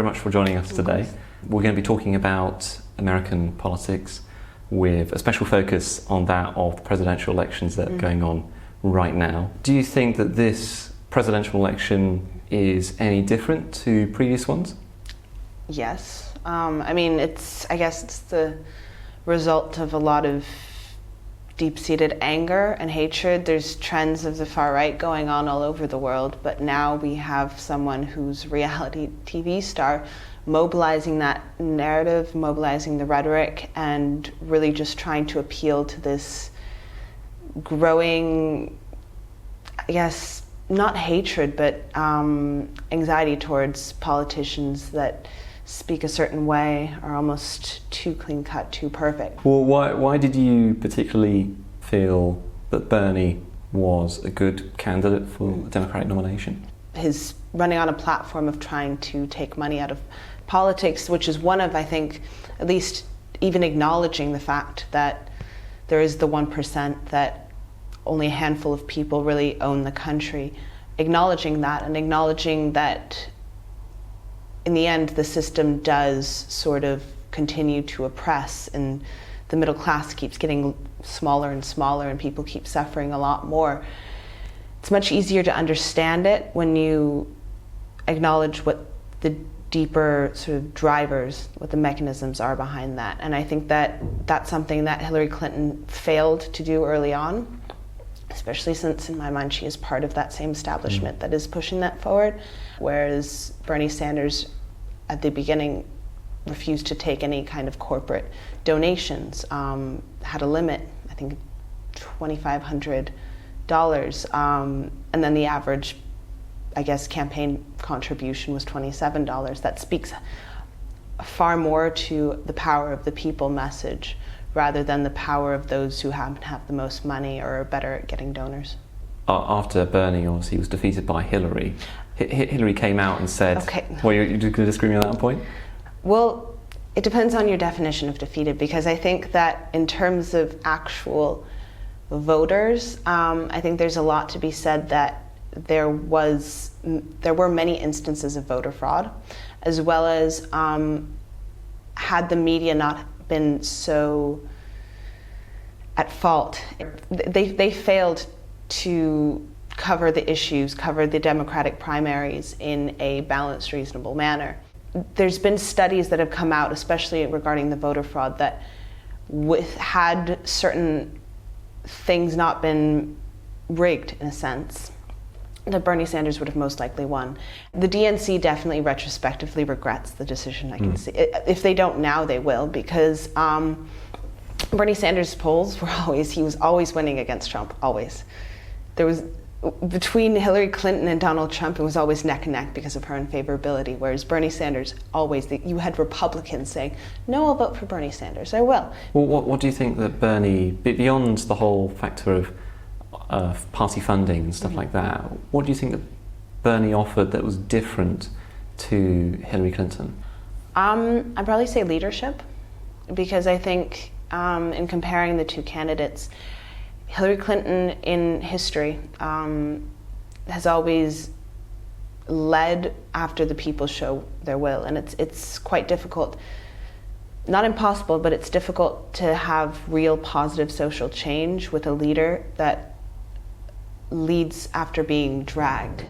very much for joining us today. We're going to be talking about American politics with a special focus on that of the presidential elections that are going on right now. Do you think that this presidential election is any different to previous ones? Yes. I guess it's the result of a lot of deep-seated anger and hatred. There's trends of the far right going on all over the world, but now we have someone who's a reality TV star mobilizing that narrative, mobilizing the rhetoric, and really just trying to appeal to this growing, I guess, not hatred, but anxiety towards politicians that speak a certain way, are almost too clean-cut, too perfect. Well, why did you particularly feel that Bernie was a good candidate for the Democratic nomination? His running on a platform of trying to take money out of politics, which is one of, I think, at least even acknowledging the fact that there is the 1% that only a handful of people really own the country. Acknowledging that, and acknowledging that in the end the system does sort of continue to oppress, and the middle class keeps getting smaller and smaller, and people keep suffering a lot more. It's much easier to understand it when you acknowledge what the deeper sort of drivers, what the mechanisms are behind that. And I think that that's something that Hillary Clinton failed to do early on, especially since, in my mind, she is part of that same establishment that is pushing that forward, whereas Bernie Sanders, at the beginning, refused to take any kind of corporate donations, had a limit, I think $2,500, and then the average, I guess, campaign contribution was $27. That speaks far more to the power of the people message, rather than the power of those who happen to have the most money or are better at getting donors. After Bernie, obviously, was defeated by Hillary, Hillary came out and said... Okay. Well, you're going to disagree with me on that point? Well, it depends on your definition of defeated, because I think that in terms of actual voters, I think there's a lot to be said that there were many instances of voter fraud, as well as had the media not been so at fault, they failed to cover the issues, cover the Democratic primaries in a balanced, reasonable manner. There's been studies that have come out, especially regarding the voter fraud, that had certain things not been rigged, in a sense, that Bernie Sanders would have most likely won. The DNC definitely retrospectively regrets the decision, I can see. If they don't now, they will, because Bernie Sanders' polls were he was always winning against Trump, always. There was, between Hillary Clinton and Donald Trump, it was always neck and neck because of her unfavorability, whereas Bernie Sanders, always, you had Republicans saying, no, I'll vote for Bernie Sanders, I will. Well, what do you think that Bernie, beyond the whole factor of party funding and stuff like that, what do you think that Bernie offered that was different to Hillary Clinton? I'd probably say leadership, because I think in comparing the two candidates, Hillary Clinton in history has always led after the people show their will, and it's quite difficult, not impossible, but it's difficult to have real positive social change with a leader that leads after being dragged.